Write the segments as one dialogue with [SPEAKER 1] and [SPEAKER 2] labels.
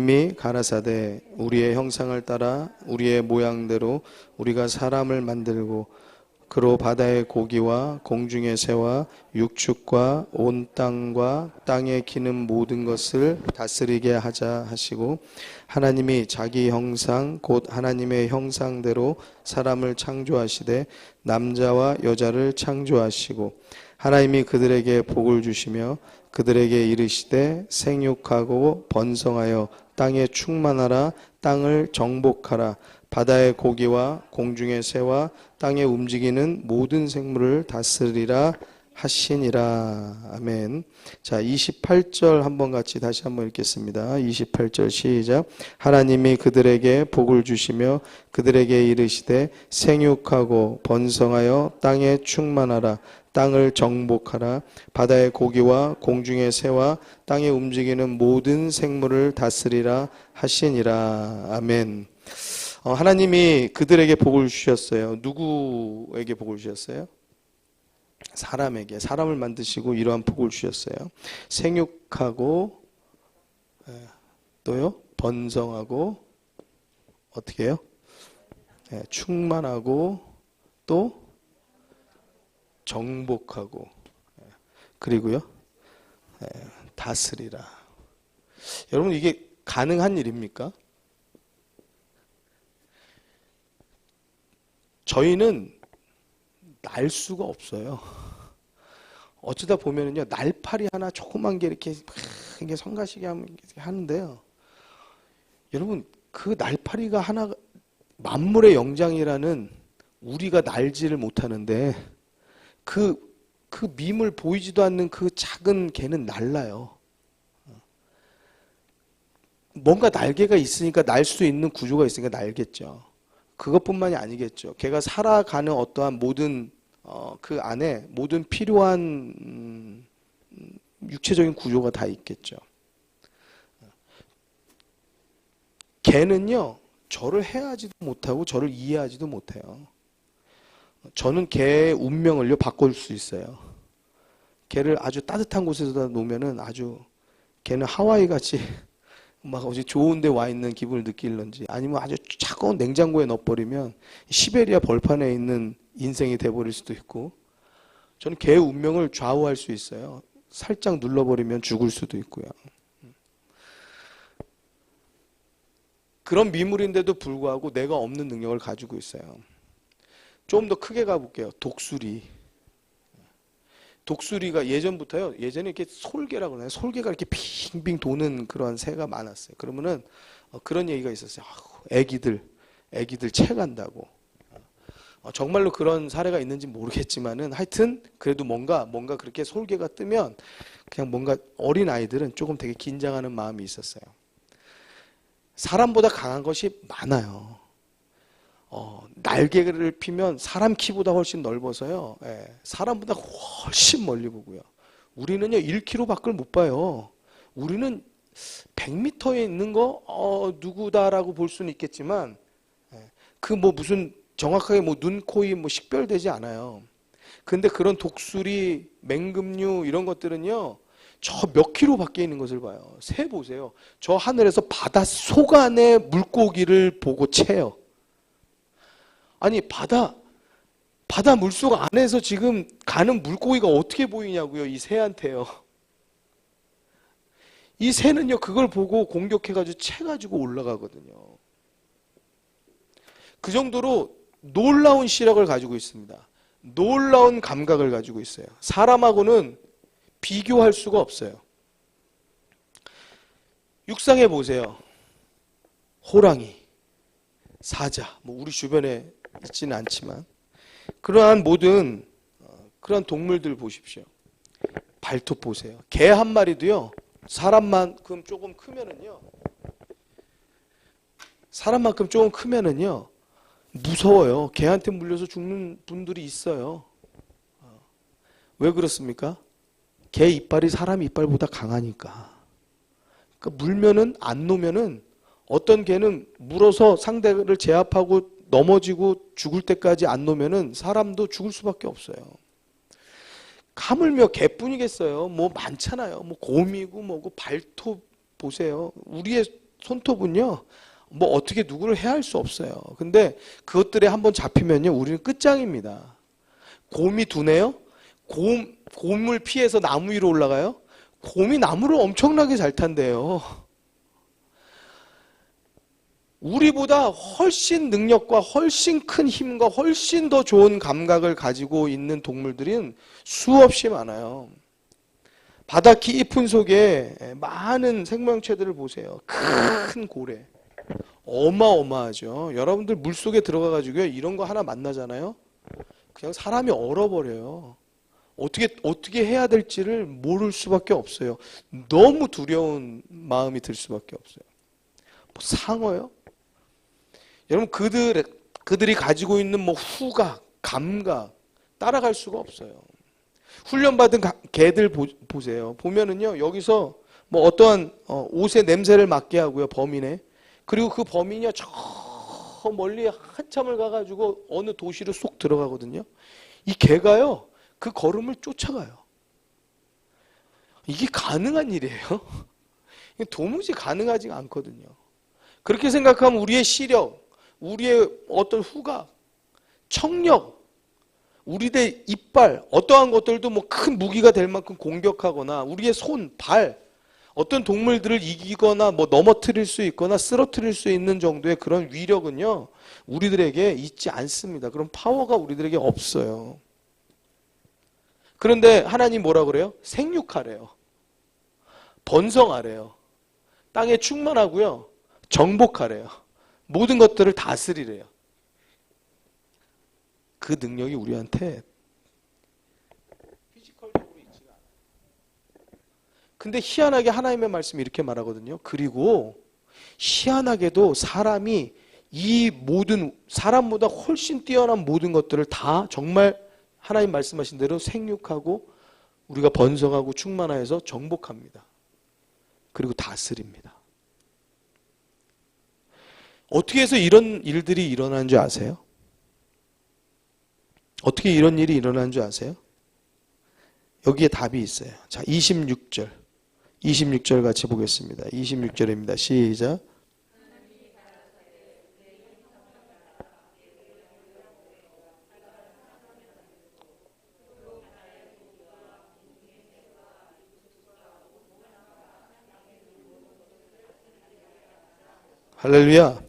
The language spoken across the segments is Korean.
[SPEAKER 1] 하나님이 가라사대 우리의 형상을 따라 우리의 모양대로 우리가 사람을 만들고 그로 바다의 고기와 공중의 새와 육축과 온 땅과 땅에 기는 모든 것을 다스리게 하자 하시고 하나님이 자기 형상 곧 하나님의 형상대로 사람을 창조하시되 남자와 여자를 창조하시고 하나님이 그들에게 복을 주시며 그들에게 이르시되 생육하고 번성하여 땅에 충만하라 땅을 정복하라 바다의 고기와 공중의 새와 땅에 움직이는 모든 생물을 다스리라 하시니라. 아멘. 자, 28절 한번 같이 다시 한번 읽겠습니다. 28절 시작. 하나님이 그들에게 복을 주시며 그들에게 이르시되 생육하고 번성하여 땅에 충만하라 땅을 정복하라 바다의 고기와 공중의 새와 땅에 움직이는 모든 생물을 다스리라 하시니라. 아멘. 하나님이 그들에게 복을 주셨어요. 누구에게 복을 주셨어요? 사람에게. 사람을 만드시고 이러한 복을 주셨어요. 생육하고 또요 번성하고 어떻게 해요? 충만하고 또 정복하고 그리고요 다스리라. 여러분 이게 가능한 일입니까? 저희는 날 수가 없어요. 어쩌다 보면은요 날파리 하나 조그만 게 이렇게 성가시게 하는데요. 여러분 그 날파리가 하나 만물의 영장이라는 우리가 날지를 못하는데 그 미물 보이지도 않는 그 작은 개는 날라요. 뭔가 날개가 있으니까 날 수 있는 구조가 있으니까 날겠죠. 그것뿐만이 아니겠죠. 걔가 살아가는 어떠한 모든 그 안에 모든 필요한 육체적인 구조가 다 있겠죠. 걔는요 저를 해하지도 못하고 저를 이해하지도 못해요. 저는 걔의 운명을요 바꿀 수 있어요. 걔를 아주 따뜻한 곳에다 놓으면은 아주 걔는 하와이 같이 막 어디 좋은 데 와 있는 기분을 느낄런지 아니면 아주 차가운 냉장고에 넣어버리면 시베리아 벌판에 있는 인생이 돼버릴 수도 있고 저는 걔의 운명을 좌우할 수 있어요. 살짝 눌러버리면 죽을 수도 있고요. 그런 미물인데도 불구하고 내가 없는 능력을 가지고 있어요. 좀 더 크게 가볼게요. 독수리. 독수리가 예전부터요. 예전에 이렇게 솔개라고 하나요? 솔개가 이렇게 빙빙 도는 그런 새가 많았어요. 그러면은 그런 얘기가 있었어요. 애기들 채간다고. 정말로 그런 사례가 있는지 모르겠지만은 하여튼 그래도 뭔가 그렇게 솔개가 뜨면 그냥 뭔가 어린 아이들은 조금 되게 긴장하는 마음이 있었어요. 사람보다 강한 것이 많아요. 날개를 피면 사람 키보다 훨씬 넓어서요. 사람보다 훨씬 멀리 보고요. 우리는요 1km 밖을 못 봐요. 우리는 100m에 있는 거 누구다라고 볼 수는 있겠지만 그 뭐 무슨 정확하게 뭐 눈, 코, 입 뭐 식별되지 않아요. 근데 그런 독수리, 맹금류 이런 것들은요 저 몇 킬로 밖에 있는 것을 봐요. 새 보세요. 저 하늘에서 바다 속 안에 물고기를 보고 채요. 아니 바다 물속 안에서 지금 가는 물고기가 어떻게 보이냐고요. 이 새한테요. 이 새는요 그걸 보고 공격해가지고 채가지고 올라가거든요. 그 정도로 놀라운 시력을 가지고 있습니다. 놀라운 감각을 가지고 있어요. 사람하고는 비교할 수가 없어요. 육상에 보세요. 호랑이, 사자, 뭐 우리 주변에 있지는 않지만 그러한 모든 그런 동물들 보십시오. 발톱 보세요. 개 한 마리도요. 사람만큼 조금 크면은요. 무서워요. 개한테 물려서 죽는 분들이 있어요. 왜 그렇습니까? 개 이빨이 사람 이빨보다 강하니까. 그러니까 물면은 안 놓으면은 어떤 개는 물어서 상대를 제압하고 넘어지고 죽을 때까지 안 놓으면은 사람도 죽을 수밖에 없어요. 하물며 개뿐이겠어요. 뭐 많잖아요. 뭐 곰이고 뭐고 발톱 보세요. 우리의 손톱은요, 뭐 어떻게 누구를 해할 수 없어요. 근데 그것들에 한번 잡히면요, 우리는 끝장입니다. 곰이 두네요? 곰을 피해서 나무 위로 올라가요? 곰이 나무를 엄청나게 잘 탄대요. 우리보다 훨씬 능력과 훨씬 큰 힘과 훨씬 더 좋은 감각을 가지고 있는 동물들은 수없이 많아요. 바다 깊은 속에 많은 생명체들을 보세요. 큰 고래. 어마어마하죠. 여러분들 물속에 들어가가지고 이런 거 하나 만나잖아요. 그냥 사람이 얼어버려요. 어떻게 해야 될지를 모를 수밖에 없어요. 너무 두려운 마음이 들 수밖에 없어요. 뭐 상어요? 여러분 그들이 가지고 있는 뭐 후각, 감각 따라갈 수가 없어요. 훈련받은 개들 보세요. 보면은요, 여기서 뭐 어떠한 옷의 냄새를 맡게 하고요, 범인의. 그리고 그 범인이요, 저 멀리 한참을 가가지고 어느 도시로 쏙 들어가거든요. 이 개가요, 그 걸음을 쫓아가요. 이게 가능한 일이에요? 도무지 가능하지가 않거든요. 그렇게 생각하면 우리의 시력, 우리의 어떤 후각, 청력, 우리의 이빨, 어떠한 것들도 뭐 큰 무기가 될 만큼 공격하거나 우리의 손, 발, 어떤 동물들을 이기거나 뭐 넘어뜨릴 수 있거나 쓰러뜨릴 수 있는 정도의 그런 위력은요, 우리들에게 있지 않습니다. 그런 파워가 우리들에게 없어요. 그런데 하나님 뭐라 그래요? 생육하래요. 번성하래요. 땅에 충만하고요, 정복하래요. 모든 것들을 다스리래요. 그 능력이 우리한테 피지컬적으로 있지가 않아요. 근데 희한하게 하나님의 말씀이 이렇게 말하거든요. 그리고 희한하게도 사람이 이 모든, 사람보다 훨씬 뛰어난 모든 것들을 다 정말 하나님 말씀하신 대로 생육하고 우리가 번성하고 충만하여서 정복합니다. 그리고 다스립니다. 어떻게 해서 이런 일들이 일어나는 줄 아세요? 어떻게 이런 일이 일어나는 줄 아세요? 여기에 답이 있어요. 자, 26절. 26절 같이 보겠습니다. 26절입니다. 시작. 할렐루야.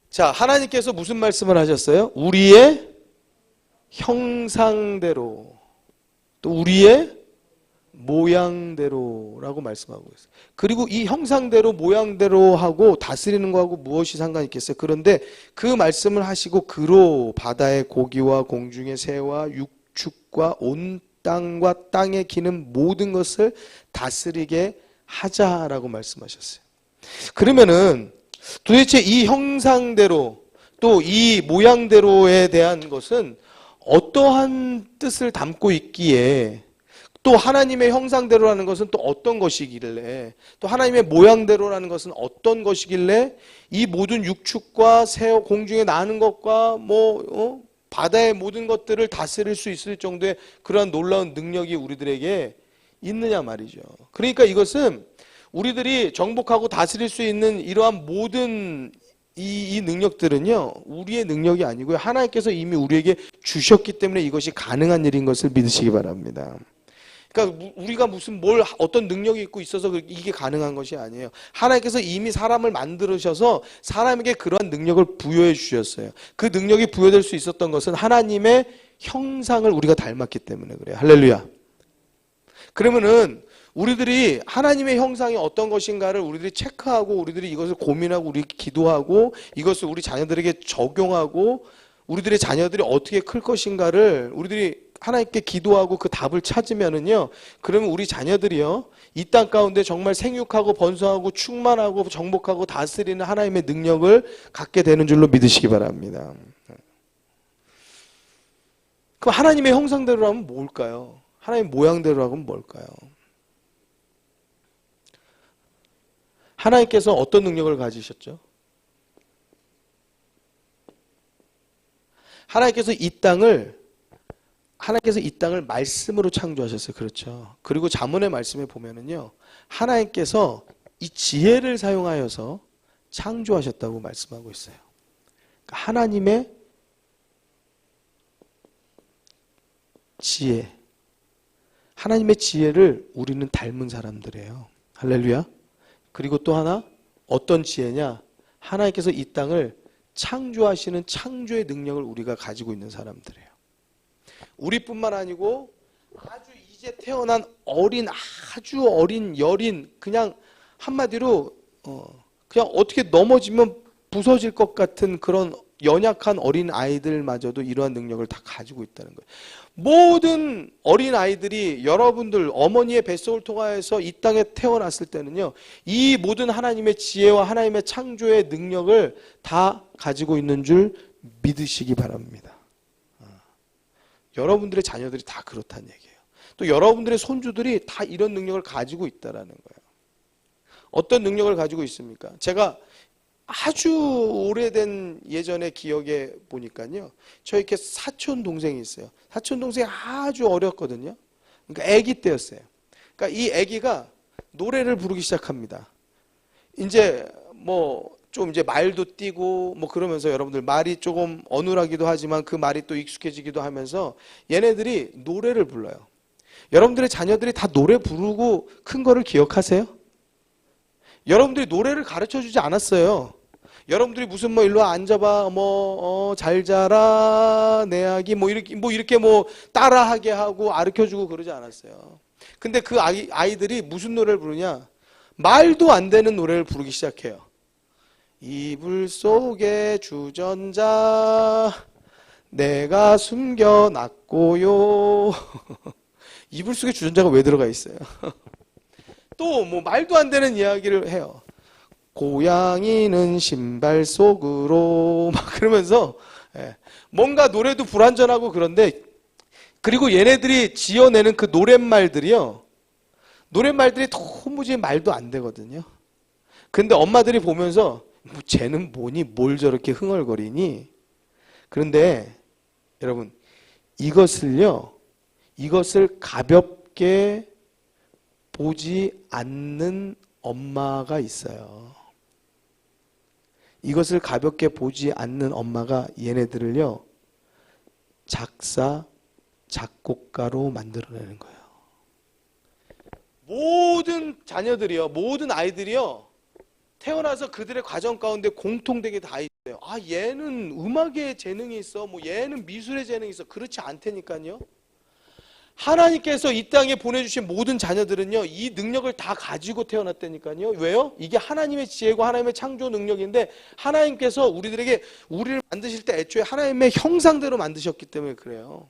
[SPEAKER 1] 자, 하나님께서 무슨 말씀을 하셨어요? 우리의 형상대로, 또 우리의 모양대로라고 말씀하고 있어요. 그리고 이 형상대로, 모양대로 하고 다스리는 거하고 무엇이 상관이 있겠어요? 그런데 그 말씀을 하시고 그로 바다의 고기와 공중의 새와 육축과 온 땅과 땅에 기는 모든 것을 다스리게 하자라고 말씀하셨어요. 그러면은 도대체 이 형상대로 또 이 모양대로에 대한 것은 어떠한 뜻을 담고 있기에, 또 하나님의 형상대로라는 것은 또 어떤 것이길래, 또 하나님의 모양대로라는 것은 어떤 것이길래 이 모든 육축과 새 공중에 나는 것과 바다의 모든 것들을 다스릴 수 있을 정도의 그러한 놀라운 능력이 우리들에게 있느냐 말이죠. 그러니까 이것은 우리들이 정복하고 다스릴 수 있는 이러한 모든 이 능력들은요, 우리의 능력이 아니고요, 하나님께서 이미 우리에게 주셨기 때문에 이것이 가능한 일인 것을 믿으시기 바랍니다. 그러니까 우리가 어떤 능력이 있고 있어서 이게 가능한 것이 아니에요. 하나님께서 이미 사람을 만드셔서 사람에게 그러한 능력을 부여해 주셨어요. 그 능력이 부여될 수 있었던 것은 하나님의 형상을 우리가 닮았기 때문에 그래요. 할렐루야. 그러면은 우리들이 하나님의 형상이 어떤 것인가를 우리들이 체크하고, 우리들이 이것을 고민하고, 우리 기도하고, 이것을 우리 자녀들에게 적용하고, 우리들의 자녀들이 어떻게 클 것인가를 우리들이 하나님께 기도하고 그 답을 찾으면은요, 그러면 우리 자녀들이요, 이 땅 가운데 정말 생육하고 번성하고 충만하고 정복하고 다스리는 하나님의 능력을 갖게 되는 줄로 믿으시기 바랍니다. 그럼 하나님의 형상대로라면 뭘까요? 하나님의 모양대로라면 뭘까요? 하나님께서 어떤 능력을 가지셨죠? 하나님께서 이 땅을 말씀으로 창조하셨어요. 그렇죠. 그리고 잠언의 말씀에 보면은요, 하나님께서 이 지혜를 사용하여서 창조하셨다고 말씀하고 있어요. 그러니까 하나님의 지혜, 하나님의 지혜를 우리는 닮은 사람들이에요. 할렐루야. 그리고 또 하나, 어떤 지혜냐? 하나님께서 이 땅을 창조하시는 창조의 능력을 우리가 가지고 있는 사람들이에요. 우리뿐만 아니고 아주 이제 태어난 아주 어린 여린, 그냥 한마디로 그냥 어떻게 넘어지면 부서질 것 같은 그런 연약한 어린 아이들마저도 이러한 능력을 다 가지고 있다는 거예요. 모든 어린 아이들이 여러분들 어머니의 뱃속을 통하여서 이 땅에 태어났을 때는요, 이 모든 하나님의 지혜와 하나님의 창조의 능력을 다 가지고 있는 줄 믿으시기 바랍니다. 여러분들의 자녀들이 다 그렇다는 얘기예요. 또 여러분들의 손주들이 다 이런 능력을 가지고 있다라는 거예요. 어떤 능력을 가지고 있습니까? 제가 아주 오래된 예전의 기억에 보니까요, 저 이렇게 사촌 동생이 있어요. 사촌 동생이 아주 어렸거든요. 그러니까 아기 때였어요. 그러니까 이 아기가 노래를 부르기 시작합니다. 이제 뭐 좀 이제 말도 띄고 뭐 그러면서 여러분들 말이 조금 어눌하기도 하지만 그 말이 또 익숙해지기도 하면서 얘네들이 노래를 불러요. 여러분들의 자녀들이 다 노래 부르고 큰 거를 기억하세요? 여러분들이 노래를 가르쳐 주지 않았어요. 여러분들이 무슨 뭐 일로 앉아봐, 잘 자라 내 아기 뭐 이렇게 따라하게 하고 가르쳐 주고 그러지 않았어요. 근데 그 아이들이 무슨 노래를 부르냐? 말도 안 되는 노래를 부르기 시작해요. 이불 속에 주전자 내가 숨겨놨고요. 이불 속에 주전자가 왜 들어가 있어요? 또 뭐 말도 안 되는 이야기를 해요. 고양이는 신발 속으로 막 그러면서 뭔가 노래도 불완전하고 그런데, 그리고 얘네들이 지어내는 그 노랫말들이요, 노랫말들이 도무지 말도 안 되거든요. 근데 엄마들이 보면서 뭐 쟤는 뭐니, 뭘 저렇게 흥얼거리니. 그런데 여러분, 이것을 가볍게 보지 않는 엄마가 있어요. 이것을 가볍게 보지 않는 엄마가 얘네들을요, 작곡가로 만들어내는 거예요. 모든 자녀들이요, 모든 아이들이요, 태어나서 그들의 과정 가운데 공통되게 다 있어요. 아, 얘는 음악에 재능이 있어, 뭐 얘는 미술에 재능이 있어. 그렇지 않다니까요. 하나님께서 이 땅에 보내주신 모든 자녀들은요, 이 능력을 다 가지고 태어났다니까요. 왜요? 이게 하나님의 지혜고 하나님의 창조 능력인데, 하나님께서 우리를 만드실 때 애초에 하나님의 형상대로 만드셨기 때문에 그래요.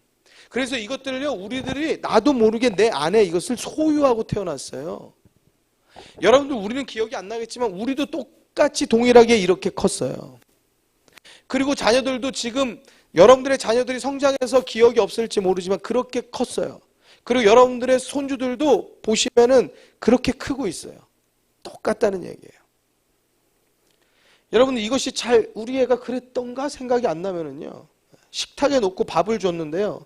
[SPEAKER 1] 그래서 이것들을요, 우리들이 나도 모르게 내 안에 이것을 소유하고 태어났어요. 여러분들, 우리는 기억이 안 나겠지만 우리도 똑같이 동일하게 이렇게 컸어요. 그리고 자녀들도 지금 여러분들의 자녀들이 성장해서 기억이 없을지 모르지만 그렇게 컸어요. 그리고 여러분들의 손주들도 보시면은 그렇게 크고 있어요. 똑같다는 얘기예요. 여러분, 이것이 우리 애가 그랬던가 생각이 안 나면은요, 식탁에 놓고 밥을 줬는데요,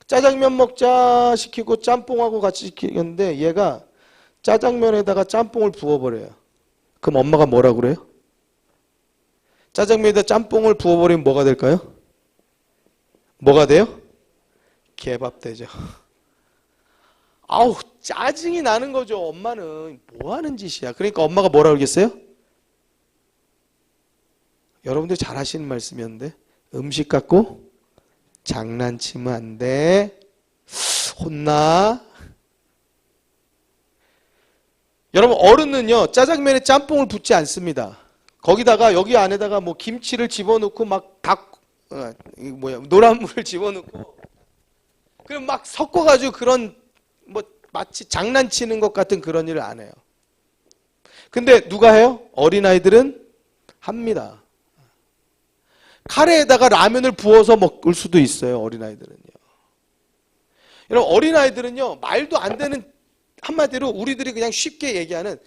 [SPEAKER 1] 짜장면 먹자 시키고 짬뽕하고 같이 시키는데 얘가 짜장면에다가 짬뽕을 부어버려요. 그럼 엄마가 뭐라 그래요? 짜장면에다 짬뽕을 부어버리면 뭐가 될까요? 뭐가 돼요? 개밥 되죠. 아우, 짜증이 나는 거죠. 엄마는 뭐 하는 짓이야. 그러니까 엄마가 뭐라 그러겠어요? 여러분들 잘 하시는 말씀이었는데, 음식 갖고 장난치면 안 돼. 혼나. 여러분, 어른은요, 짜장면에 짬뽕을 붓지 않습니다. 거기다가 여기 안에다가 뭐 김치를 집어넣고 막 노란물을 집어넣고 그럼 막 섞어가지고 그런 뭐 마치 장난치는 것 같은 그런 일을 안 해요. 근데 누가 해요? 어린아이들은 합니다. 카레에다가 라면을 부어서 먹을 수도 있어요. 어린아이들은요. 여러분, 어린아이들은요, 말도 안 되는, 한마디로 우리들이 그냥 쉽게 얘기하는,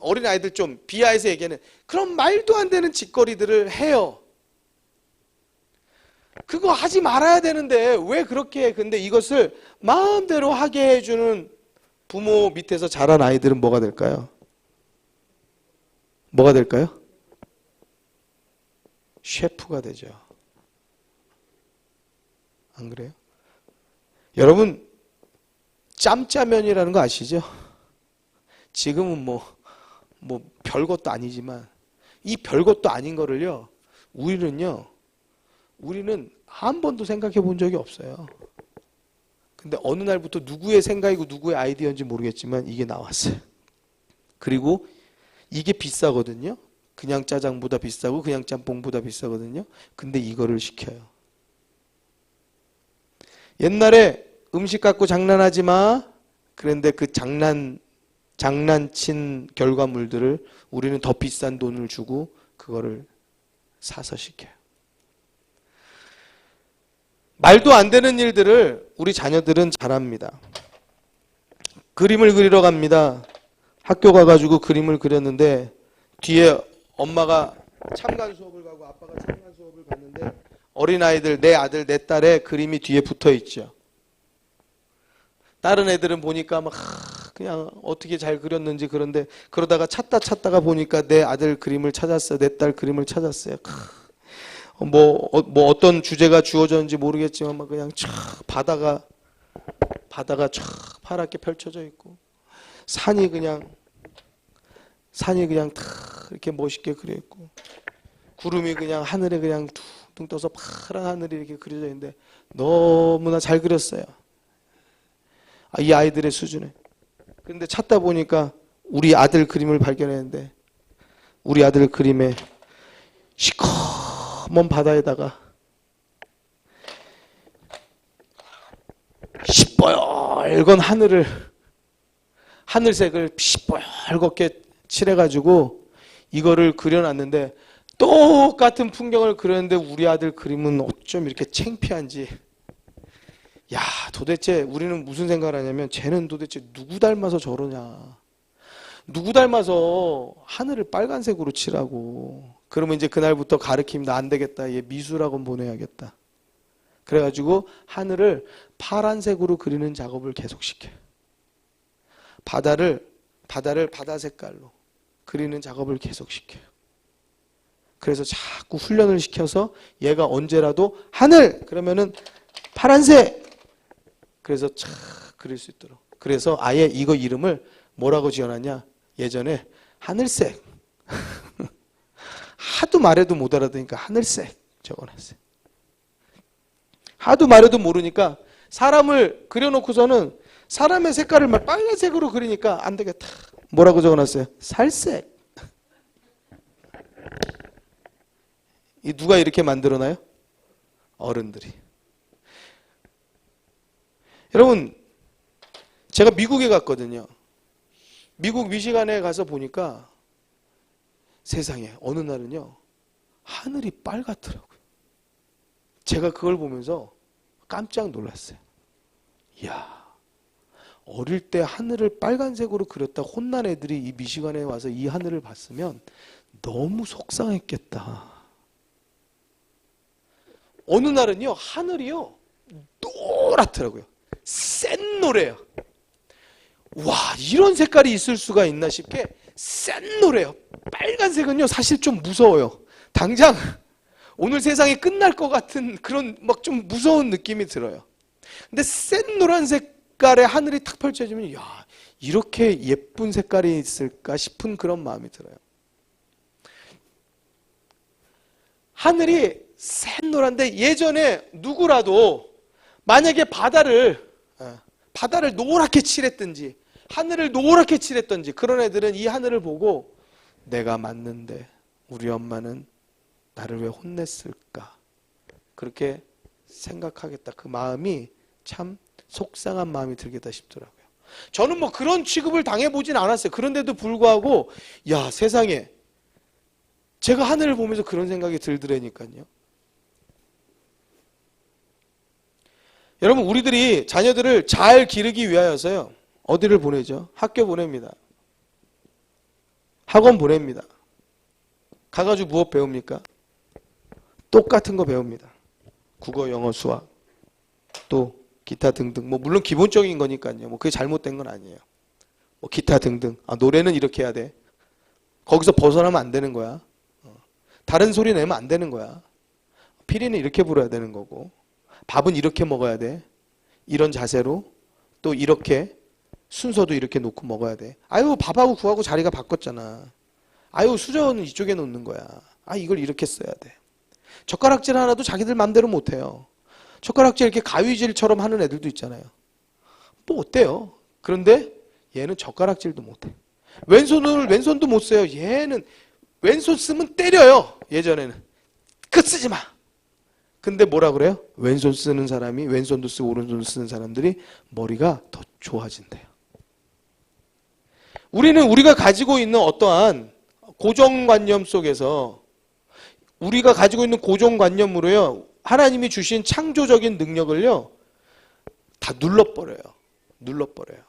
[SPEAKER 1] 어린아이들 좀 비하해서 얘기하는 그런 말도 안 되는 짓거리들을 해요. 그거 하지 말아야 되는데 왜 그렇게 해? 근데 이것을 마음대로 하게 해주는 부모 밑에서 자란 아이들은 뭐가 될까요? 뭐가 될까요? 셰프가 되죠. 안 그래요? 여러분 짬짜면이라는 거 아시죠? 지금은 뭐 별것도 아니지만 이 별것도 아닌 거를요. 우리는 한 번도 생각해 본 적이 없어요. 근데 어느 날부터 누구의 생각이고 누구의 아이디어인지 모르겠지만 이게 나왔어요. 그리고 이게 비싸거든요. 그냥 짜장보다 비싸고 그냥 짬뽕보다 비싸거든요. 근데 이거를 시켜요. 옛날에 음식 갖고 장난하지 마. 그런데 그 장난친 결과물들을 우리는 더 비싼 돈을 주고 그거를 사서 시켜요. 말도 안 되는 일들을 우리 자녀들은 잘합니다. 그림을 그리러 갑니다. 학교 가가지고 그림을 그렸는데 뒤에 엄마가 참관 수업을 가고 아빠가 참관 수업을 갔는데 어린아이들, 내 아들, 내 딸의 그림이 뒤에 붙어 있죠. 다른 애들은 보니까 막 그냥 어떻게 잘 그렸는지 그런데 그러다가 찾다가 보니까 내 아들 그림을 찾았어요. 내 딸 그림을 찾았어요. 뭐 어떤 주제가 주어졌는지 모르겠지만 막 그냥 촥 바다가 촥 파랗게 펼쳐져 있고 산이 그냥 탁 이렇게 멋있게 그려 있고 구름이 그냥 하늘에 그냥 둥둥 떠서 파란 하늘이 이렇게 그려져 있는데 너무나 잘 그렸어요. 이 아이들의 수준에. 그런데 찾다 보니까 우리 아들 그림을 발견했는데 우리 아들 그림에 시커먼 바다에다가 시뻘건 하늘색을 시뻘겋게 칠해가지고 이거를 그려놨는데 똑같은 풍경을 그렸는데 우리 아들 그림은 어쩜 이렇게 창피한지. 야, 도대체 우리는 무슨 생각을 하냐면 쟤는 도대체 누구 닮아서 저러냐. 누구 닮아서 하늘을 빨간색으로 칠하고. 그러면 이제 그날부터 가르칩니다. 안 되겠다. 얘 미술학원 보내야겠다. 그래가지고 하늘을 파란색으로 그리는 작업을 계속시켜요. 바다를 바다 색깔로 그리는 작업을 계속시켜요. 그래서 자꾸 훈련을 시켜서 얘가 언제라도 하늘! 그러면은 파란색! 그래서 착 그릴 수 있도록. 그래서 아예 이거 이름을 뭐라고 지어놨냐? 예전에 하늘색. 하도 말해도 못 알아듣으니까 하늘색 적어놨어요. 하도 말해도 모르니까 사람을 그려놓고서는 사람의 색깔을 막 빨간색으로 그리니까 안 되겠다. 뭐라고 적어놨어요? 살색. 이 누가 이렇게 만들어놔요? 어른들이. 여러분, 제가 미국에 갔거든요. 미국 미시간에 가서 보니까 세상에 어느 날은요 하늘이 빨갛더라고요. 제가 그걸 보면서 깜짝 놀랐어요. 이야, 어릴 때 하늘을 빨간색으로 그렸다 혼난 애들이 이 미시간에 와서 이 하늘을 봤으면 너무 속상했겠다. 어느 날은요 하늘이요 노랗더라고요. 센 노래요. 와, 이런 색깔이 있을 수가 있나 싶게 센 노래요. 빨간색은요 사실 좀 무서워요. 당장 오늘 세상이 끝날 것 같은 그런 막 좀 무서운 느낌이 들어요. 근데 센 노란 색깔의 하늘이 탁 펼쳐지면 야, 이렇게 예쁜 색깔이 있을까 싶은 그런 마음이 들어요. 하늘이 센 노란데 예전에 누구라도 만약에 바다를 노랗게 칠했든지 하늘을 노랗게 칠했든지 그런 애들은 이 하늘을 보고 내가 맞는데 우리 엄마는 나를 왜 혼냈을까 그렇게 생각하겠다. 그 마음이 참 속상한 마음이 들겠다 싶더라고요. 저는 뭐 그런 취급을 당해보진 않았어요. 그런데도 불구하고 야, 세상에 제가 하늘을 보면서 그런 생각이 들더라니까요. 여러분, 우리들이 자녀들을 잘 기르기 위하여서요 어디를 보내죠? 학교 보냅니다. 학원 보냅니다. 가가지고 무엇 배웁니까? 똑같은 거 배웁니다. 국어, 영어, 수학, 또 기타 등등. 뭐 물론 기본적인 거니까요. 뭐 그게 잘못된 건 아니에요. 뭐 기타 등등. 노래는 이렇게 해야 돼. 거기서 벗어나면 안 되는 거야. 다른 소리 내면 안 되는 거야. 피리는 이렇게 불어야 되는 거고, 밥은 이렇게 먹어야 돼. 이런 자세로, 또 이렇게 순서도 이렇게 놓고 먹어야 돼. 아유, 밥하고 국하고 자리가 바꿨잖아. 아유, 수저는 이쪽에 놓는 거야. 아, 이걸 이렇게 써야 돼. 젓가락질 하나도 자기들 맘대로 못해요. 젓가락질 이렇게 가위질처럼 하는 애들도 있잖아요. 뭐 어때요? 그런데 얘는 젓가락질도 못해. 왼손도 못 써요. 얘는 왼손 쓰면 때려요. 예전에는. 그 쓰지 마. 근데 뭐라 그래요? 왼손 쓰는 사람이, 왼손도 쓰고 오른손도 쓰는 사람들이 머리가 더 좋아진대요. 우리는 우리가 가지고 있는 어떠한 고정관념 속에서, 우리가 가지고 있는 고정관념으로요, 하나님이 주신 창조적인 능력을요, 다 눌러버려요. 눌러버려요.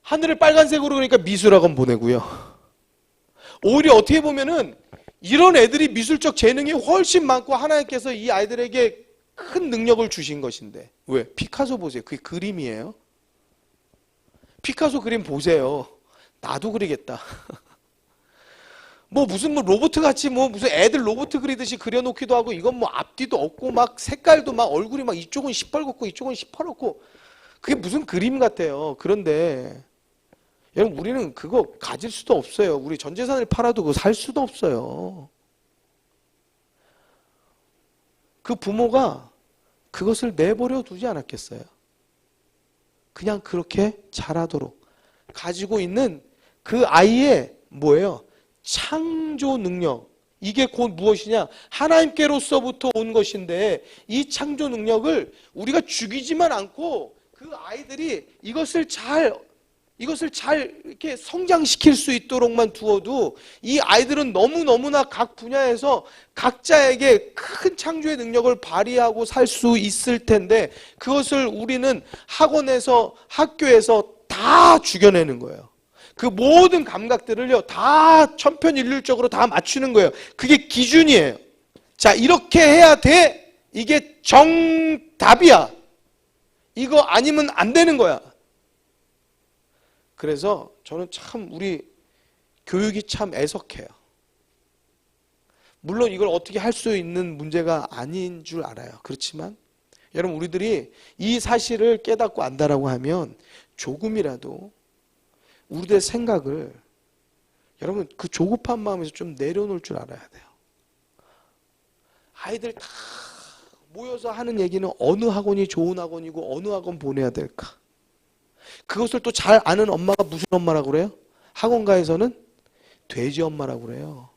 [SPEAKER 1] 하늘을 빨간색으로 그러니까 미술학원 보내고요. 오히려 어떻게 보면은 이런 애들이 미술적 재능이 훨씬 많고 하나님께서 이 아이들에게 큰 능력을 주신 것인데, 왜? 피카소 보세요. 그게 그림이에요. 피카소 그림 보세요. 나도 그리겠다. 뭐 무슨 뭐 로봇 같이 뭐 무슨 애들 로봇 그리듯이 그려놓기도 하고, 이건 뭐 앞뒤도 없고 막 색깔도 막 얼굴이 막 이쪽은 시뻘겋고 이쪽은 시퍼렇고, 그게 무슨 그림 같아요. 그런데 여러분, 우리는 그거 가질 수도 없어요. 우리 전 재산을 팔아도 그거 살 수도 없어요. 그 부모가 그것을 내버려 두지 않았겠어요? 그냥 그렇게 자라도록 가지고 있는 그 아이의 뭐예요? 창조 능력. 이게 곧 무엇이냐? 하나님께로서부터 온 것인데, 이 창조 능력을 우리가 죽이지만 않고 그 아이들이 이것을 잘 이렇게 성장시킬 수 있도록만 두어도, 이 아이들은 너무너무나 각 분야에서 각자에게 큰 창조의 능력을 발휘하고 살 수 있을 텐데, 그것을 우리는 학원에서, 학교에서 다 죽여내는 거예요. 그 모든 감각들을요, 다 천편일률적으로 다 맞추는 거예요. 그게 기준이에요. 자, 이렇게 해야 돼. 이게 정답이야. 이거 아니면 안 되는 거야. 그래서 저는 참 우리 교육이 참 애석해요. 물론 이걸 어떻게 할 수 있는 문제가 아닌 줄 알아요. 그렇지만 여러분, 우리들이 이 사실을 깨닫고 안다라고 하면 조금이라도 우리들의 생각을, 여러분, 그 조급한 마음에서 좀 내려놓을 줄 알아야 돼요. 아이들 다 모여서 하는 얘기는 어느 학원이 좋은 학원이고 어느 학원 보내야 될까? 그것을 또 잘 아는 엄마가 무슨 엄마라고 그래요? 학원가에서는 돼지 엄마라고 그래요.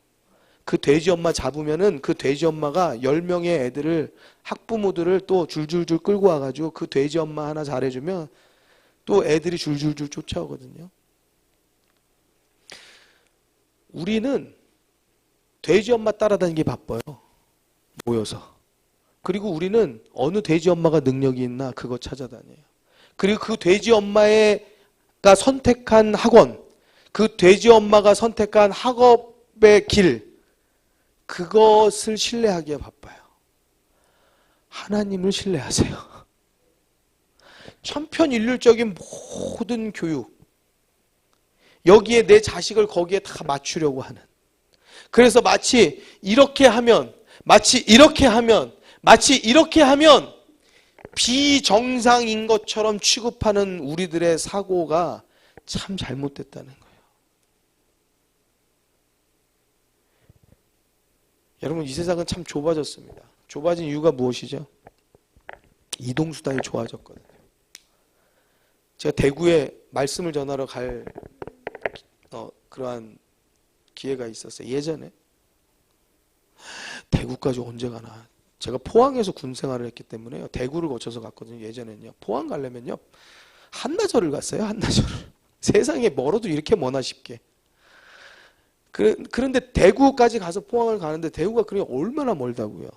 [SPEAKER 1] 그 돼지 엄마 잡으면은 그 돼지 엄마가 10명의 애들을, 학부모들을 또 줄줄줄 끌고 와가지고 그 돼지 엄마 하나 잘해주면 또 애들이 줄줄줄 쫓아오거든요. 우리는 돼지 엄마 따라다니기 바빠요. 모여서. 그리고 우리는 어느 돼지 엄마가 능력이 있나 그거 찾아다녀요. 그리고 그 돼지 엄마가 선택한 학원, 그 돼지 엄마가 선택한 학업의 길, 그것을 신뢰하기에 바빠요. 하나님을 신뢰하세요. 천편일률적인 모든 교육, 여기에 내 자식을 거기에 다 맞추려고 하는, 그래서 마치 이렇게 하면, 마치 이렇게 하면, 마치 이렇게 하면 비정상인 것처럼 취급하는 우리들의 사고가 참 잘못됐다는 거예요. 여러분, 이 세상은 참 좁아졌습니다. 좁아진 이유가 무엇이죠? 이동수단이 좋아졌거든요. 제가 대구에 말씀을 전하러 갈 그러한 기회가 있었어요. 예전에. 대구까지 언제 가나. 제가 포항에서 군 생활을 했기 때문에요. 대구를 거쳐서 갔거든요. 예전에는요. 포항 가려면요, 한나절을 갔어요. 한나절을. 세상에 멀어도 이렇게 머나 싶게. 그런데 대구까지 가서 포항을 가는데 대구가 그냥 얼마나 멀다고요.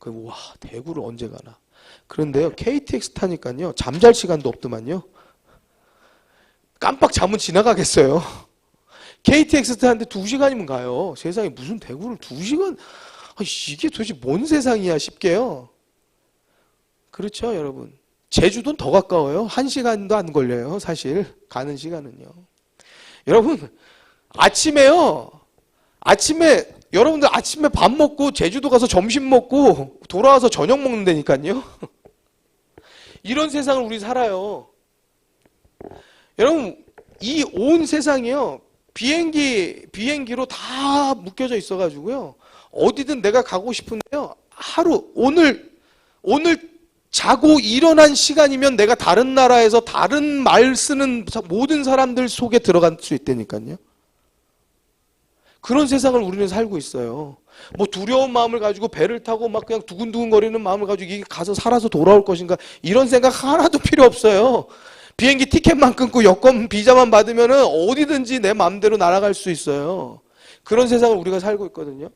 [SPEAKER 1] 와, 대구를 언제 가나. 그런데요, KTX 타니까요, 잠잘 시간도 없더만요. 깜빡 잠은 지나가겠어요. KTX 타는데 2시간이면 가요. 세상에 무슨 대구를 2시간, 이게 도대체 뭔 세상이야 싶게요. 그렇죠, 여러분. 제주도는 더 가까워요. 1시간도 안 걸려요, 사실. 가는 시간은요. 여러분, 아침에 여러분들 아침에 밥 먹고 제주도 가서 점심 먹고 돌아와서 저녁 먹는다니까요. 이런 세상을 우리 살아요. 여러분, 이 온 세상이요, 비행기로 다 묶여져 있어가지고요, 어디든 내가 가고 싶은데요, 오늘 자고 일어난 시간이면 내가 다른 나라에서 다른 말 쓰는 모든 사람들 속에 들어갈 수 있다니까요. 그런 세상을 우리는 살고 있어요. 뭐 두려운 마음을 가지고 배를 타고 막 그냥 두근두근 거리는 마음을 가지고 이게 가서 살아서 돌아올 것인가, 이런 생각 하나도 필요 없어요. 비행기 티켓만 끊고 여권 비자만 받으면 어디든지 내 마음대로 날아갈 수 있어요. 그런 세상을 우리가 살고 있거든요.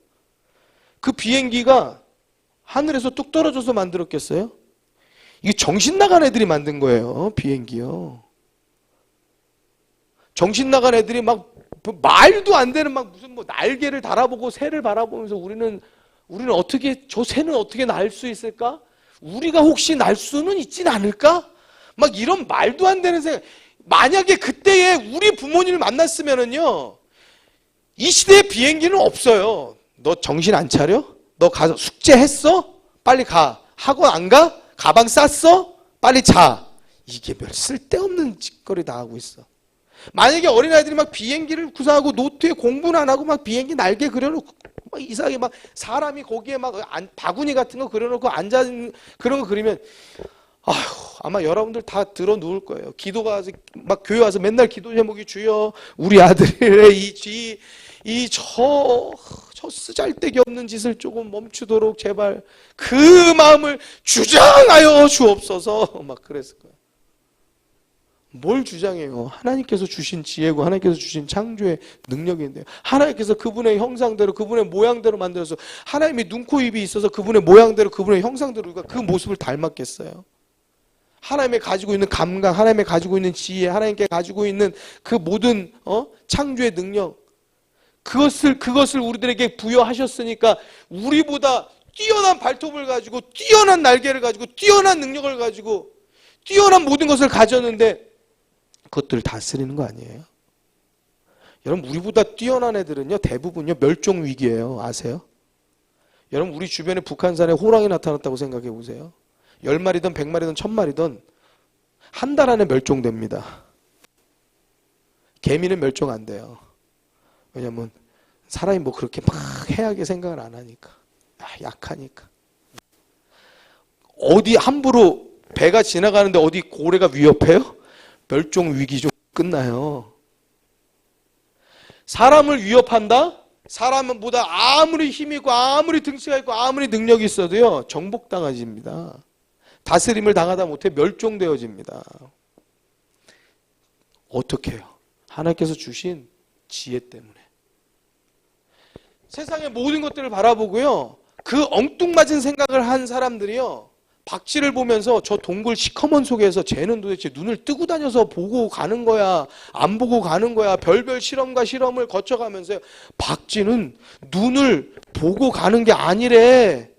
[SPEAKER 1] 그 비행기가 하늘에서 뚝 떨어져서 만들었겠어요? 이게 정신 나간 애들이 만든 거예요. 비행기요. 정신 나간 애들이 막 말도 안 되는 막 무슨 뭐 날개를 달아보고 새를 바라보면서 우리는 어떻게, 저 새는 어떻게 날 수 있을까? 우리가 혹시 날 수는 있진 않을까? 막 이런 말도 안 되는 생각. 만약에 그때에 우리 부모님을 만났으면은요, 이 시대에 비행기는 없어요. 너 정신 안 차려? 너 가서 숙제했어? 빨리 가. 학원 안 가? 가방 쌌어? 빨리 자. 이게 별 쓸데없는 짓거리 다 하고 있어. 만약에 어린아이들이 막 비행기를 구사하고 노트에 공부는 안 하고 막 비행기 날개 그려놓고 막 이상하게 막 사람이 거기에 막 바구니 같은 거 그려놓고 앉아있는 그런 거 그리면, 아휴, 아마 여러분들 다 들어 누울 거예요. 기도가 막 교회 와서 맨날 기도 제목이, 주여 우리 아들의 저 쓰잘데기 없는 짓을 조금 멈추도록 제발 그 마음을 주장하여 주옵소서, 막 그랬을 거예요. 뭘 주장해요? 하나님께서 주신 지혜고 하나님께서 주신 창조의 능력인데요. 하나님께서 그분의 형상대로 그분의 모양대로 만들어서, 하나님이 눈, 코, 입이 있어서 그분의 모양대로 그분의 형상대로 우리가 그 모습을 닮았겠어요? 하나님의 가지고 있는 감각, 하나님의 가지고 있는 지혜, 하나님께 가지고 있는 그 모든 창조의 능력, 그것을 우리들에게 부여하셨으니까 우리보다 뛰어난 발톱을 가지고, 뛰어난 날개를 가지고, 뛰어난 능력을 가지고, 뛰어난 모든 것을 가졌는데 그것들을 다스리는 거 아니에요? 여러분, 우리보다 뛰어난 애들은요, 대부분요 멸종 위기예요. 아세요? 여러분, 우리 주변에 북한산에 호랑이 나타났다고 생각해 보세요. 10마리든 100마리든 1000마리든 한 달 안에 멸종됩니다. 개미는 멸종 안 돼요. 왜냐면 사람이 뭐 그렇게 막 해하게 생각을 안 하니까. 약하니까. 어디 함부로 배가 지나가는데 어디 고래가 위협해요? 멸종 위기죠. 끝나요. 사람을 위협한다? 사람보다 아무리 힘이 있고 아무리 등치가 있고 아무리 능력이 있어도요, 정복당해집니다. 다스림을 당하다 못해 멸종되어집니다. 어떻게 해요? 하나님께서 주신 지혜 때문에. 세상의 모든 것들을 바라보고요, 그 엉뚱맞은 생각을 한 사람들이요, 박쥐를 보면서 저 동굴 시커먼 속에서 쟤는 도대체 눈을 뜨고 다녀서 보고 가는 거야, 안 보고 가는 거야, 별별 실험과 실험을 거쳐가면서요, 박쥐는 눈을 보고 가는 게 아니래.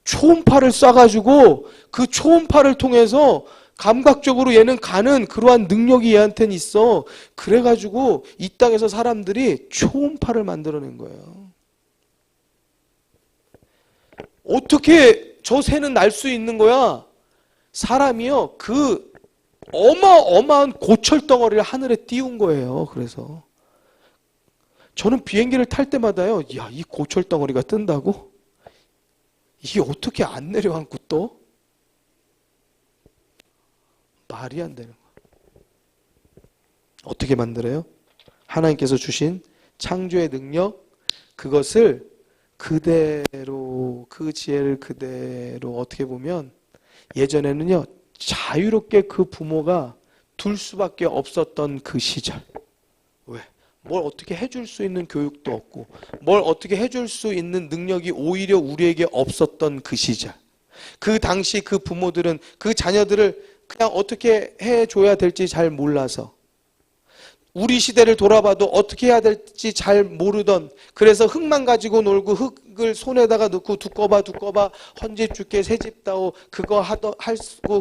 [SPEAKER 1] 초음파를 쏴가지고 그 초음파를 통해서 감각적으로 얘는 가는 그러한 능력이 얘한테는 있어. 그래가지고 이 땅에서 사람들이 초음파를 만들어낸 거예요. 어떻게 저 새는 날 수 있는 거야? 사람이요, 그 어마어마한 고철 덩어리를 하늘에 띄운 거예요. 그래서 저는 비행기를 탈 때마다요, 야, 이 고철 덩어리가 뜬다고? 이게 어떻게 안 내려앉고 또? 말이 안 되는 거예요. 어떻게 만들어요? 하나님께서 주신 창조의 능력, 그것을 그대로, 그 지혜를 그대로, 어떻게 보면 예전에는요, 자유롭게 그 부모가 둘 수밖에 없었던 그 시절. 왜? 뭘 어떻게 해줄 수 있는 교육도 없고, 뭘 어떻게 해줄 수 있는 능력이 오히려 우리에게 없었던 그 시절. 그 당시 그 부모들은 그 자녀들을 그냥 어떻게 해줘야 될지 잘 몰라서, 우리 시대를 돌아봐도 어떻게 해야 될지 잘 모르던, 그래서 흙만 가지고 놀고 흙을 손에다가 넣고 두꺼봐 헌집 줄게 새집 다오 그거 하고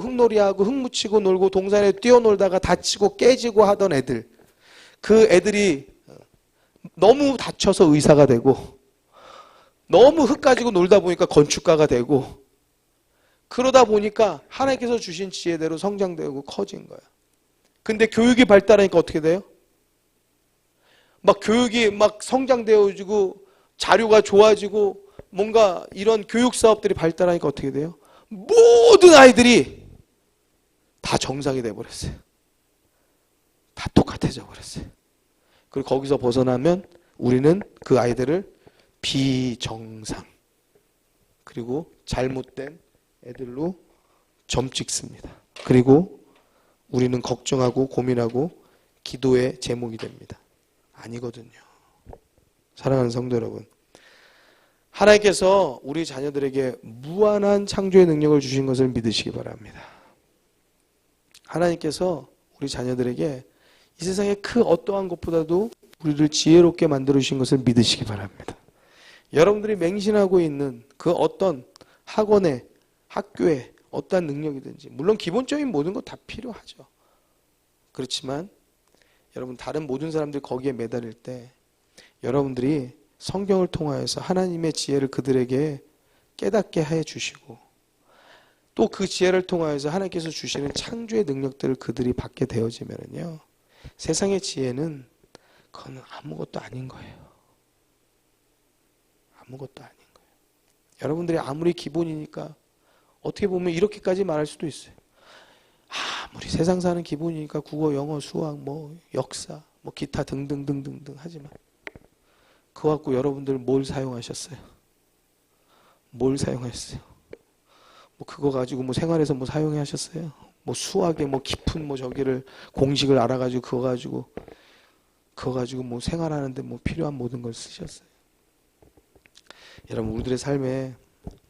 [SPEAKER 1] 흙놀이하고 흙 묻히고 놀고 동산에 뛰어놀다가 다치고 깨지고 하던 애들, 그 애들이 너무 다쳐서 의사가 되고, 너무 흙 가지고 놀다 보니까 건축가가 되고, 그러다 보니까 하나님께서 주신 지혜대로 성장되고 커진 거야. 근데 교육이 발달하니까 어떻게 돼요? 막 교육이 막 성장되어지고 자료가 좋아지고 뭔가 이런 교육 사업들이 발달하니까 어떻게 돼요? 모든 아이들이 다 정상이 돼버렸어요. 다 똑같아져 버렸어요. 그리고 거기서 벗어나면 우리는 그 아이들을 비정상 그리고 잘못된 애들로 점 찍습니다. 그리고 우리는 걱정하고 고민하고 기도의 제목이 됩니다. 아니거든요. 사랑하는 성도 여러분, 하나님께서 우리 자녀들에게 무한한 창조의 능력을 주신 것을 믿으시기 바랍니다. 하나님께서 우리 자녀들에게 이 세상의 그 어떠한 것보다도 우리를 지혜롭게 만들어 주신 것을 믿으시기 바랍니다. 여러분들이 맹신하고 있는 그 어떤 학원에, 학교에 어떠한 능력이든지, 물론 기본적인 모든 것 다 필요하죠. 그렇지만 여러분, 다른 모든 사람들이 거기에 매달릴 때 여러분들이 성경을 통하여서 하나님의 지혜를 그들에게 깨닫게 해 주시고, 또 그 지혜를 통하여서 하나님께서 주시는 창조의 능력들을 그들이 받게 되어지면요, 세상의 지혜는 그건 아무것도 아닌 거예요. 아무것도 아닌 거예요. 여러분들이 아무리 기본이니까 어떻게 보면 이렇게까지 말할 수도 있어요. 아무리 세상 사는 기본이니까 국어, 영어, 수학, 뭐 역사, 뭐 기타 등등등등등 하지만 그거 갖고 여러분들 뭘 사용하셨어요? 뭘 사용하셨어요? 뭐 그거 가지고 뭐 생활에서 뭐 사용하셨어요? 뭐 수학에 뭐 깊은 뭐 저기를 공식을 알아가지고 그거 가지고 뭐 생활하는데 뭐 필요한 모든 걸 쓰셨어요. 여러분, 우리들의 삶에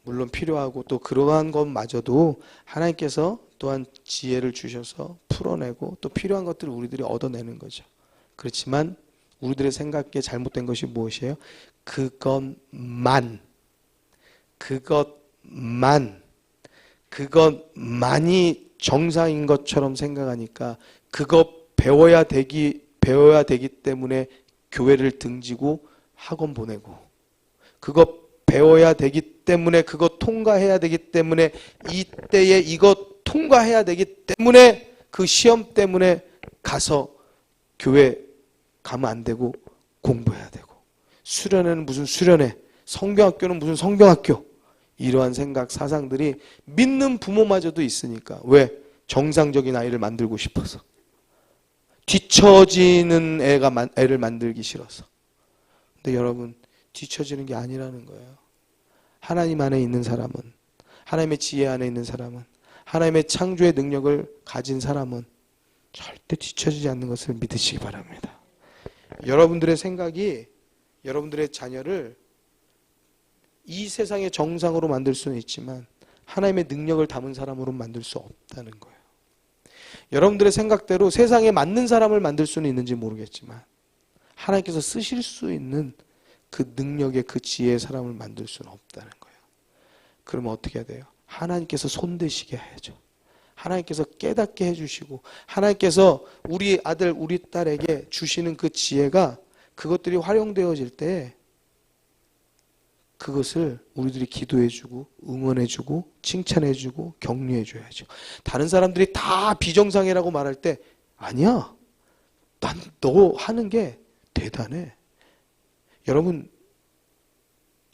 [SPEAKER 1] 물론 필요하고 또 그러한 것마저도 하나님께서 또한 지혜를 주셔서 풀어내고 또 필요한 것들을 우리들이 얻어내는 거죠. 그렇지만 우리들의 생각에 잘못된 것이 무엇이에요? 그것만이 정상인 것처럼 생각하니까 그것 배워야 되기 때문에 교회를 등지고 학원 보내고, 그것 배워야 되기 때문에 그것 통과해야 되기 때문에 이때에 이것 통과해야 되기 때문에 그 시험 때문에 가서 교회 가면 안 되고 공부해야 되고, 수련회는 무슨 수련회, 성경학교는 무슨 성경학교, 이러한 생각 사상들이 믿는 부모마저도 있으니까. 왜? 정상적인 아이를 만들고 싶어서, 뒤처지는 애를 만들기 싫어서. 근데 여러분, 뒤처지는 게 아니라는 거예요. 하나님 안에 있는 사람은, 하나님의 지혜 안에 있는 사람은, 하나님의 창조의 능력을 가진 사람은 절대 뒤처지지 않는 것을 믿으시기 바랍니다. 여러분들의 생각이 여러분들의 자녀를 이 세상의 정상으로 만들 수는 있지만 하나님의 능력을 담은 사람으로 만들 수 없다는 거예요. 여러분들의 생각대로 세상에 맞는 사람을 만들 수는 있는지 모르겠지만 하나님께서 쓰실 수 있는 그 능력의 그 지혜의 사람을 만들 수는 없다는 거예요. 그러면 어떻게 해야 돼요? 하나님께서 손대시게 해야죠. 하나님께서 깨닫게 해주시고, 하나님께서 우리 아들 우리 딸에게 주시는 그 지혜가 그것들이 활용되어질 때 그것을 우리들이 기도해주고 응원해주고 칭찬해주고 격려해줘야죠. 다른 사람들이 다 비정상이라고 말할 때 아니야, 난 너 하는 게 대단해. 여러분,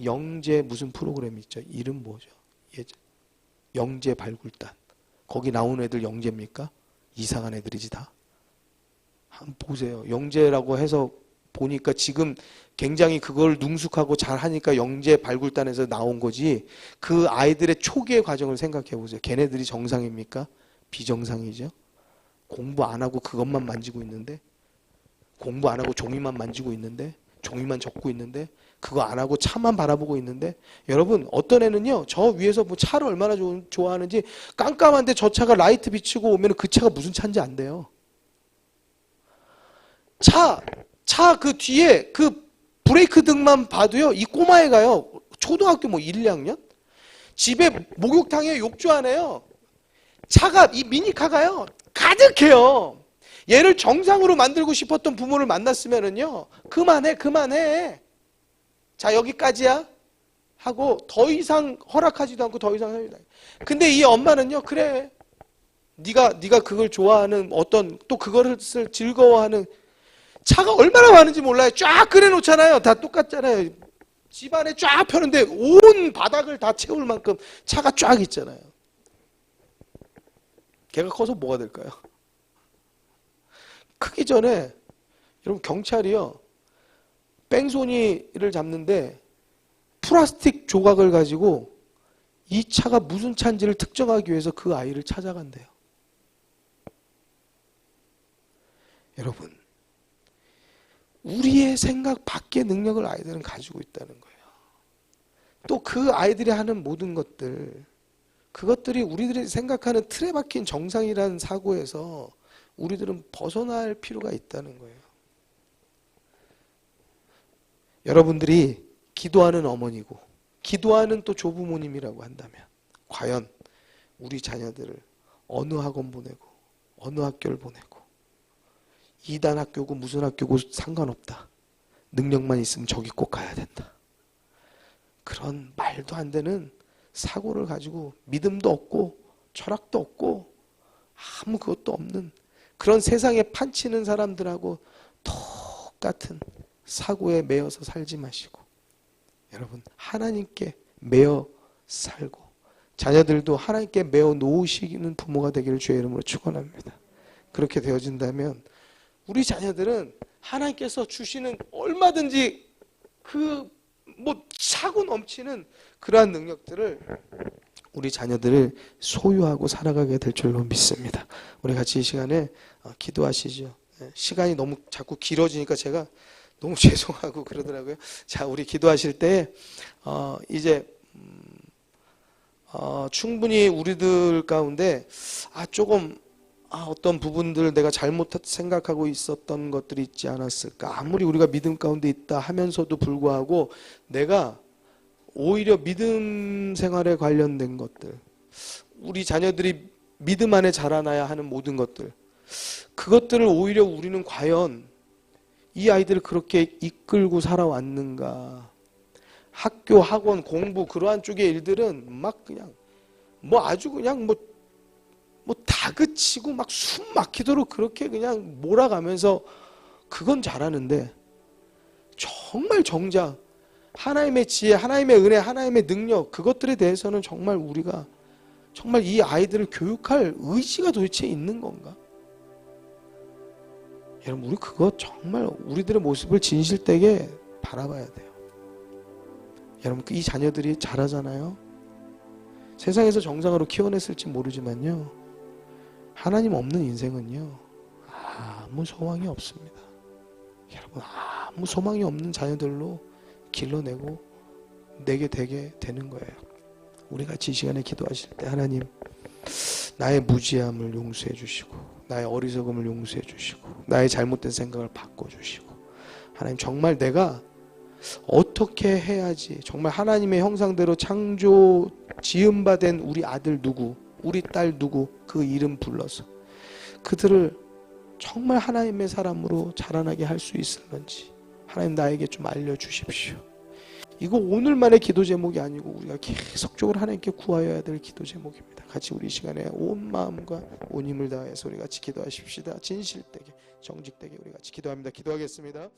[SPEAKER 1] 영재 무슨 프로그램 있죠? 이름 뭐죠? 영재 발굴단. 거기 나오는 애들 영재입니까? 이상한 애들이지 다. 한번 보세요. 영재라고 해서 보니까 지금 굉장히 그걸 능숙하고 잘하니까 영재 발굴단에서 나온 거지, 그 아이들의 초기의 과정을 생각해 보세요. 걔네들이 정상입니까? 비정상이죠. 공부 안 하고 그것만 만지고 있는데, 공부 안 하고 종이만 만지고 있는데, 종이만 적고 있는데, 그거 안 하고 차만 바라보고 있는데, 여러분, 어떤 애는요, 저 위에서 뭐 차를 얼마나 좋아하는지, 깜깜한데 저 차가 라이트 비치고 오면 그 차가 무슨 차인지 안 돼요. 차 그 뒤에 그 브레이크 등만 봐도요, 이 꼬마애가요, 초등학교 뭐 1, 2학년? 집에 목욕탕에 욕조 안에요, 차가, 이 미니카가요, 가득해요. 얘를 정상으로 만들고 싶었던 부모를 만났으면은요, 그만해. 자, 여기까지야. 하고 더 이상 허락하지도 않고 더 이상 하지도 않고. 근데 이 엄마는요, 그래. 네가 그걸 좋아하는 어떤 또 그것을 즐거워하는 차가 얼마나 많은지 몰라요. 쫙 끓여 놓잖아요. 다 똑같잖아요. 집안에 쫙 펴는데 온 바닥을 다 채울 만큼 차가 쫙 있잖아요. 걔가 커서 뭐가 될까요? 크기 전에 여러분 경찰이요, 뺑소니를 잡는데 플라스틱 조각을 가지고 이 차가 무슨 차인지를 특정하기 위해서 그 아이를 찾아간대요. 여러분, 우리의 생각 밖의 능력을 아이들은 가지고 있다는 거예요. 또 그 아이들이 하는 모든 것들, 그것들이 우리들이 생각하는 틀에 박힌 정상이라는 사고에서 우리들은 벗어날 필요가 있다는 거예요. 여러분들이 기도하는 어머니고 기도하는 또 조부모님이라고 한다면 과연 우리 자녀들을 어느 학원 보내고 어느 학교를 보내고 이단 학교고 무슨 학교고 상관없다. 능력만 있으면 저기 꼭 가야 된다. 그런 말도 안 되는 사고를 가지고 믿음도 없고 철학도 없고 아무 그것도 없는 그런 세상에 판치는 사람들하고 똑같은 사고에 매여서 살지 마시고 여러분 하나님께 매여 살고 자녀들도 하나님께 매어 놓으시는 부모가 되기를 주의 이름으로 축원합니다. 그렇게 되어진다면 우리 자녀들은 하나님께서 주시는 얼마든지 차고 넘치는 그러한 능력들을 우리 자녀들을 소유하고 살아가게 될 줄로 믿습니다. 우리 같이 이 시간에 기도하시죠. 시간이 너무 자꾸 길어지니까 제가 너무 죄송하고 그러더라고요. 자, 우리 기도하실 때 이제 충분히 우리들 가운데 조금 어떤 부분들 내가 잘못 생각하고 있었던 것들이 있지 않았을까. 아무리 우리가 믿음 가운데 있다 하면서도 불구하고 내가 오히려 믿음 생활에 관련된 것들, 우리 자녀들이 믿음 안에 자라나야 하는 모든 것들, 그것들을 오히려 우리는 과연 이 아이들을 그렇게 이끌고 살아왔는가. 학교, 학원, 공부 그러한 쪽의 일들은 막 그냥 아주 그냥 다그치고 막 숨 막히도록 그렇게 그냥 몰아가면서 그건 잘하는데 정말 정작 하나님의 지혜, 하나님의 은혜, 하나님의 능력 그것들에 대해서는 정말 우리가 정말 이 아이들을 교육할 의지가 도대체 있는 건가? 여러분 우리 그거 정말 우리들의 모습을 진실되게 바라봐야 돼요. 여러분 이 자녀들이 잘하잖아요. 세상에서 정상으로 키워냈을지 모르지만요. 하나님 없는 인생은요. 아무 소망이 없습니다. 여러분 아무 소망이 없는 자녀들로 길러내고 내게 되게 되는 거예요. 우리 같이 이 시간에 기도하실 때 하나님 나의 무지함을 용서해 주시고 나의 어리석음을 용서해 주시고 나의 잘못된 생각을 바꿔주시고 하나님 정말 내가 어떻게 해야지 정말 하나님의 형상대로 창조 지음받은 우리 아들 누구 우리 딸 누구 그 이름 불러서 그들을 정말 하나님의 사람으로 자라나게 할 수 있을런지 하나님 나에게 좀 알려주십시오. 이거 오늘만의 기도 제목이 아니고 우리가 계속적으로 하나님께 구하여야 될 기도 제목입니다. 같이 우리 시간에 온 마음과 온 힘을 다해서 우리 같이 기도하십시다. 진실되게 정직되게 우리 같이 기도합니다. 기도하겠습니다.